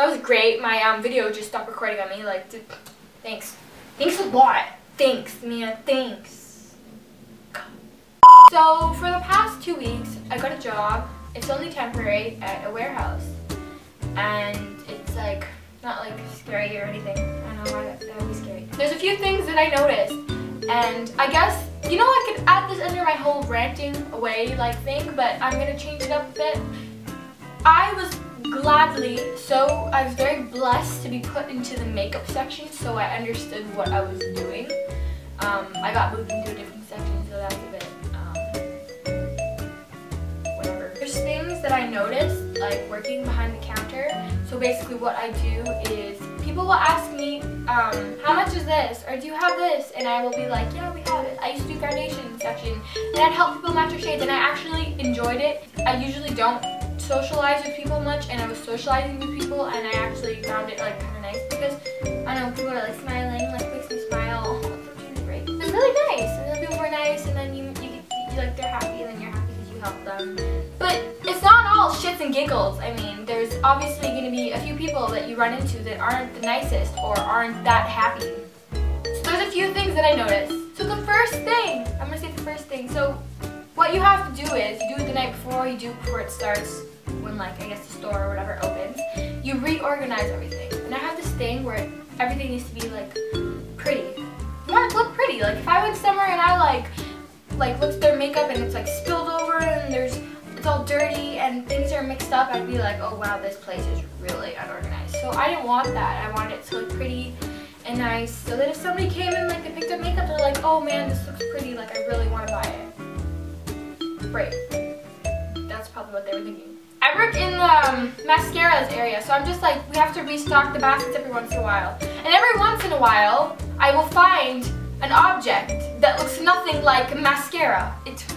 that was great. My video just stopped recording on me. Like, thanks. Thanks a lot. Thanks, Mia. Thanks. So for the past 2 weeks, I got a job. It's only temporary at a warehouse, and it's like not like scary or anything. I know that would be scary. There's a few things that I noticed, and I guess I could add this under my whole ranting away like thing, but I'm gonna change it up a bit. I was very blessed to be put into the makeup section, so I understood what I was doing. I got moved into a different section, so that's a bit whatever. There's things that I noticed, like working behind the counter. So basically what I do is people will ask me, how much is this? Or do you have this? And I will be like, yeah, we have it. I used to do foundation section, and I'd help people match their shades, and I actually enjoyed it. I usually don't socialize with people much, and I was socializing with people, and I actually found it like kind of nice because I know people are like smiling, like makes me smile. Oh, it's really great. It's really nice, and then people were nice, and then you like they're happy, and then you're happy because you helped them. But it's not all shits and giggles. I mean, there's obviously going to be a few people that you run into that aren't the nicest or aren't that happy. So there's a few things that I noticed. So the first thing, I'm gonna say the first thing. So what you have to do is you do it the night before, you do it before it starts. When like I guess the store or whatever opens, you reorganize everything. And I have this thing where everything needs to be like pretty. You want it to look pretty. Like if I went somewhere and I like looked at their makeup and it's like spilled over and it's all dirty and things are mixed up, I'd be like, oh wow, this place is really unorganized. So I didn't want that. I wanted it to look pretty and nice, so that if somebody came in, like they picked up makeup, they're like, oh man, this looks pretty, like I really want to buy it. Right. That's probably what they were thinking. I work in the mascaras area, so I'm just like, we have to restock the baskets every once in a while. And every once in a while, I will find an object that looks nothing like mascara. Is it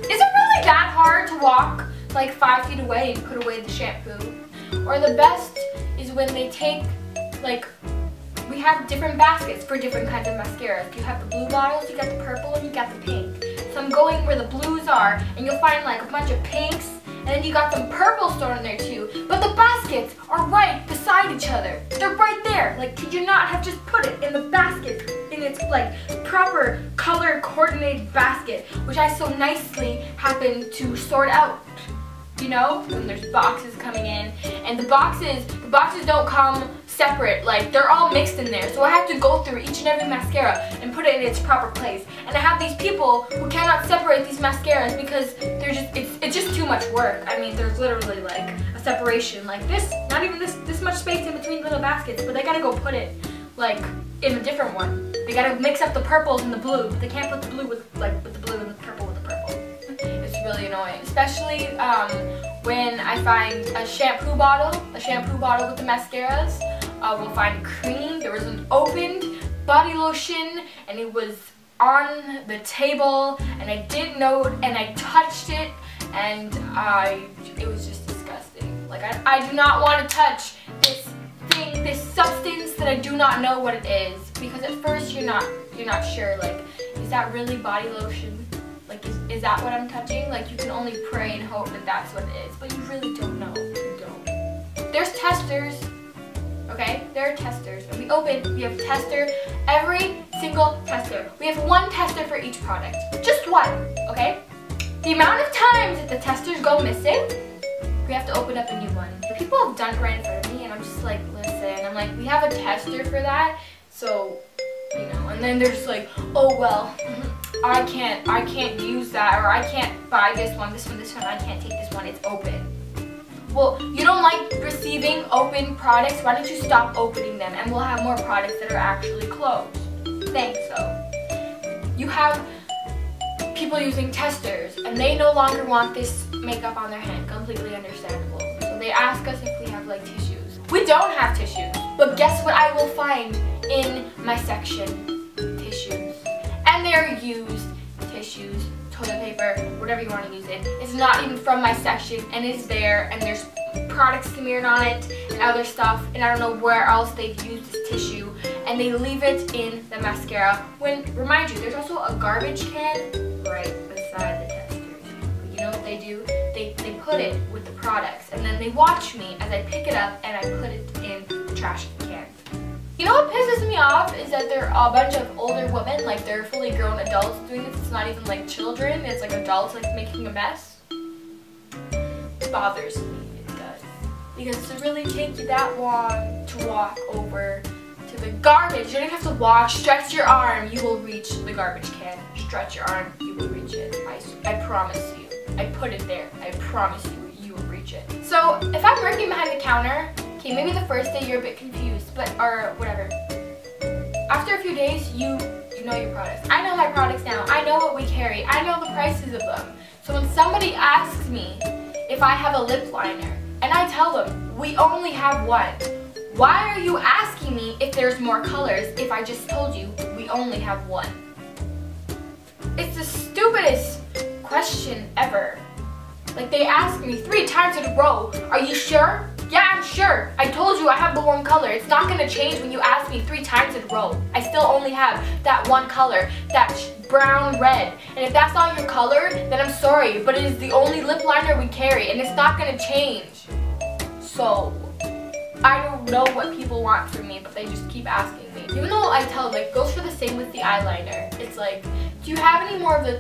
really that hard to walk like 5 feet away and put away the shampoo? Or the best is when they take, like, we have different baskets for different kinds of mascaras. You have the blue bottles, you got the purple, and you got the pink. So I'm going where the blues are, and you'll find like a bunch of pinks, and then you got some purple stored in there too. But the baskets are right beside each other. They're right there. Like, could you not have just put it in the basket, in its like proper color coordinated basket, which I so nicely happen to sort out? You know, when there's boxes coming in, and the boxes don't come separate, like they're all mixed in there. So I have to go through each and every mascara and put it in its proper place. And I have these people who cannot separate these mascaras because it's just too much work. I mean, there's literally like a separation like this, not even this much space in between little baskets, but they gotta go put it like in a different one. They gotta mix up the purples and the blue, but they can't put the blue with the blue and the purple with the purple. It's really annoying, especially when I find a shampoo bottle with the mascaras. We'll find cream. There was an opened body lotion, and it was on the table, and I didn't know it, and I touched it, and it was just disgusting. Like I do not want to touch this thing, this substance that I do not know what it is, because at first you're not sure, like, is that really body lotion? Like, is that what I'm touching? Like, you can only pray and hope that that's what it is, but you really don't know. You don't. There's testers, okay? There are testers. When we have a tester, every single tester. We have one tester for each product. Just one, okay? The amount of times that the testers go missing, we have to open up a new one. People have done it right in front of me, and I'm just like, listen, I'm like, we have a tester for that, so, you know, and then they're just like, oh, well, I can't use that, or I can't buy this one, I can't take this one, it's open. Well, you don't like receiving open products, why don't you stop opening them, and we'll have more products that are actually closed. Thanks, though. You have people using testers, and they no longer want this makeup on their hand, completely understandable. So they ask us if we have like tissues. We don't have tissues, but guess what I will find in my section? Tissues. And they're used tissues, toilet paper, whatever you want to use it. It's not even from my section, and it's there, and there's products smeared on it and other stuff, and I don't know where else they've used this tissue, and they leave it in the mascara. When, remind you, there's also a garbage can right beside the testers. But you know what they do? They put it with the products, and then they watch me as I pick it up and I put it in the trash can. You know what pisses me off is that there are a bunch of older women, like they're fully grown adults doing this. It's not even like children, it's like adults like making a mess. It bothers me, it does. Because does it really take you that long to walk over to the garbage? You don't have to walk, stretch your arm, you will reach the garbage can. Stretch your arm, you will reach it. I promise you. I put it there. I promise you, you will reach it. So if I'm working behind the counter, okay, maybe the first day you're a bit confused, or whatever. After a few days, you know your products. I know my products now. I know what we carry. I know the prices of them. So when somebody asks me if I have a lip liner, and I tell them, we only have one, why are you asking me if there's more colors if I just told you we only have one? It's the stupidest question ever. Like, they ask me 3 times in a row, are you sure? Yeah, I'm sure. I told you I have the one color. It's not going to change when you ask me 3 times in a row. I still only have that one color, that brown red. And if that's not your color, then I'm sorry, but it is the only lip liner we carry, and it's not going to change. So, I don't know what people want from me, but they just keep asking me. Even though I tell them, like, goes for the same with the eyeliner. It's like, do you have any more of the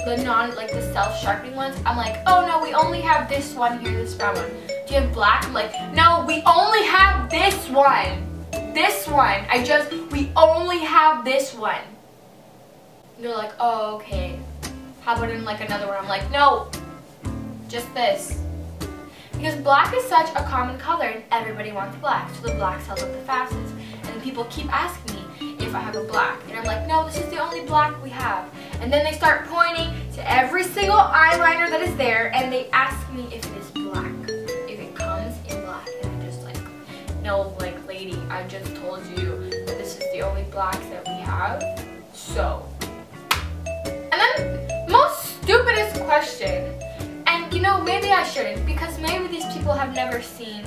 self-sharpening ones? I'm like, oh no, we only have this one here, this brown one. Do you have black? I'm like, no, we only have this one. This one. We only have this one. And they're like, oh, okay. How about in like another one? I'm like, no, just this. Because black is such a common color and everybody wants black, so the black sells up the fastest. And then people keep asking me if I have a black. And I'm like, no, this is the only black we have. And then they start pointing to every single eyeliner that is there and they ask me if it is black. If it comes in black. And I'm just like, no, like, lady, I just told you that this is the only blacks that we have. So. And then, most stupidest question. And you know, maybe I shouldn't, because maybe these people have never seen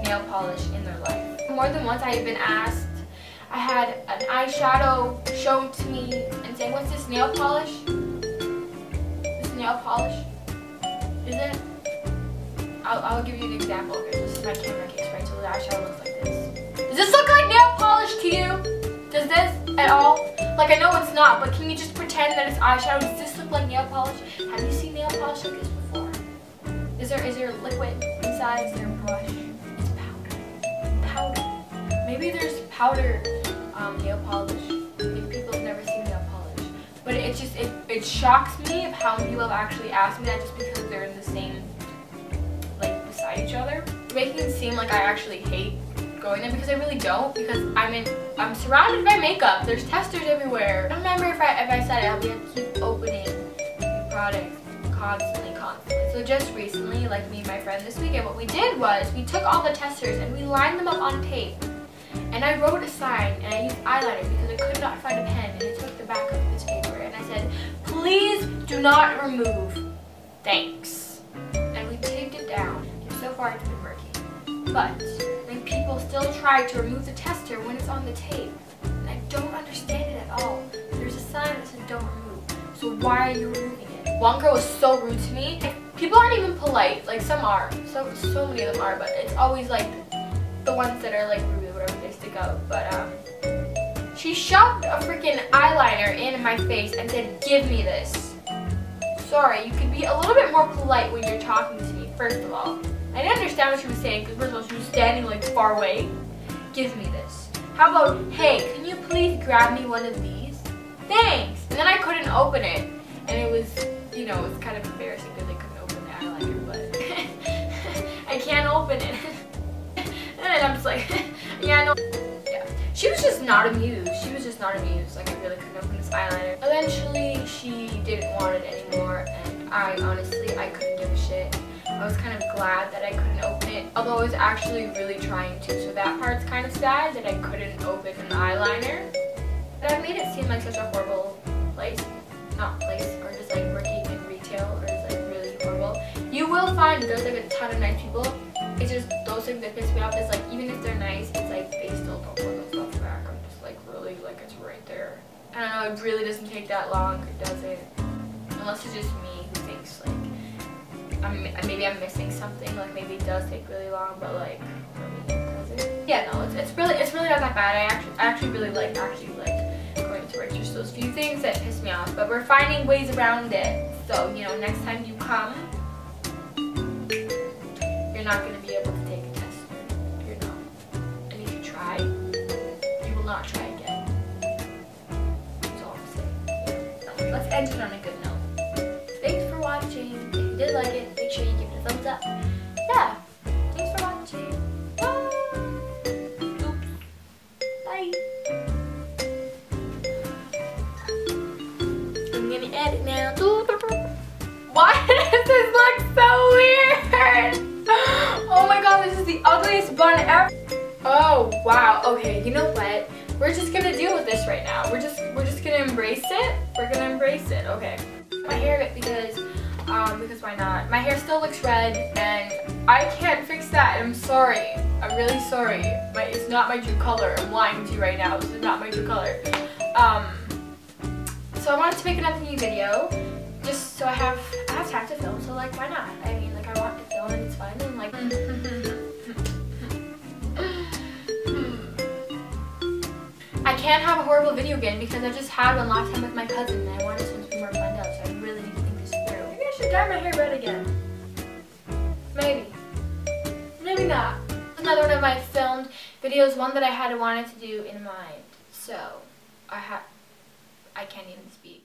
nail polish in their life. More than once I have been asked, I had an eyeshadow shown to me and saying, what's this, nail polish? This nail polish? Is it? I'll give you an example. Okay, this is my camera case, right? So the eyeshadow looks like this. Does this look like nail polish to you? Does this at all? Like, I know it's not, but can you just pretend that it's eyeshadow? Does this look like nail polish? Have you seen nail polish like this before? Is there liquid inside? Is there a brush? It's powder. Powder. Maybe there's powder nail polish. Maybe people have never seen nail polish. But it shocks me of how many people have actually asked me that just because they're in the same, like, beside each other. Making it seem like I actually hate going there, because I really don't, because I'm surrounded by makeup. There's testers everywhere. I don't remember if I said it, we have to keep opening new products constantly. So just recently, like me and my friend this weekend, what we did was we took all the testers and we lined them up on tape. And I wrote a sign and I used eyeliner because I could not find a pen, and I took the back of this paper and I said, please do not remove. Thanks. And we taped it down. And so far it's been working. But then people still try to remove the tester when it's on the tape. And I don't understand it at all. There's a sign that says don't remove. So why are you removing it? One girl was so rude to me. People aren't even polite. Like, some are. So many of them are, but it's always like the ones that are like rude, whatever, they stick out. But she shoved a freaking eyeliner in my face and said, give me this. Sorry, you could be a little bit more polite when you're talking to me, first of all. I didn't understand what she was saying, because first of all, she was standing like far away. Give me this. How about, hey, can you please grab me one of these? Thanks. And then I couldn't open it. And it was, you know, it was kind of embarrassing because I couldn't open the eyeliner, but I can't open it. And I'm just like, yeah, no. Yeah. She was just not amused. She was just not amused. Like, I really couldn't open this eyeliner. Eventually, she didn't want it anymore, and I couldn't give a shit. I was kind of glad that I couldn't open it, although I was actually really trying to, so that part's kind of sad that I couldn't open an eyeliner. But I made it seem like such a horrible place. Not place, or just like working in retail, or just like really horrible. You will find there's like a ton of nice people. It's just those things that piss me off is like, even if they're nice, it's like they still don't put those stuff back. I'm just like, really, like, it's right there. I don't know, it really doesn't take that long, does it? Unless it's just me who thinks like maybe I'm missing something, like maybe it does take really long, but like, does it? Yeah, no, it's really not that bad. I actually really like going to work. Just those few things that piss me off, but we're finding ways around it. So, you know, next time you come, you're not going to be able to take a test. You're not. And if you try, you will not try again. That's all I'm saying. So, let's end it on a good note. Thanks for watching. If you did like it, make sure you give it a thumbs up. Yeah. Thanks for watching. Oops. Bye. I'm gonna edit now. Why does this look so weird? Oh my god, this is the ugliest bun ever. Oh wow. Okay, you know what? We're just gonna deal with this right now. We're just gonna embrace it. We're gonna embrace it. Okay. My hair because why not? My hair still looks red and I can't fix that. I'm sorry. I'm really sorry. It's not my true color. I'm lying to you right now. This is not my true color. So I wanted to make another new video, just so I have time to film. So like, why not? I mean, like I want to film and it's fun and like. I can't have a horrible video again because I just had one last time with my cousin and I wanted something to be more fun out. So I really need to think this through. Maybe I should dye my hair red again. Maybe. Maybe not. Another one of my filmed videos, one that I had wanted to do in mind. So I can't even speak.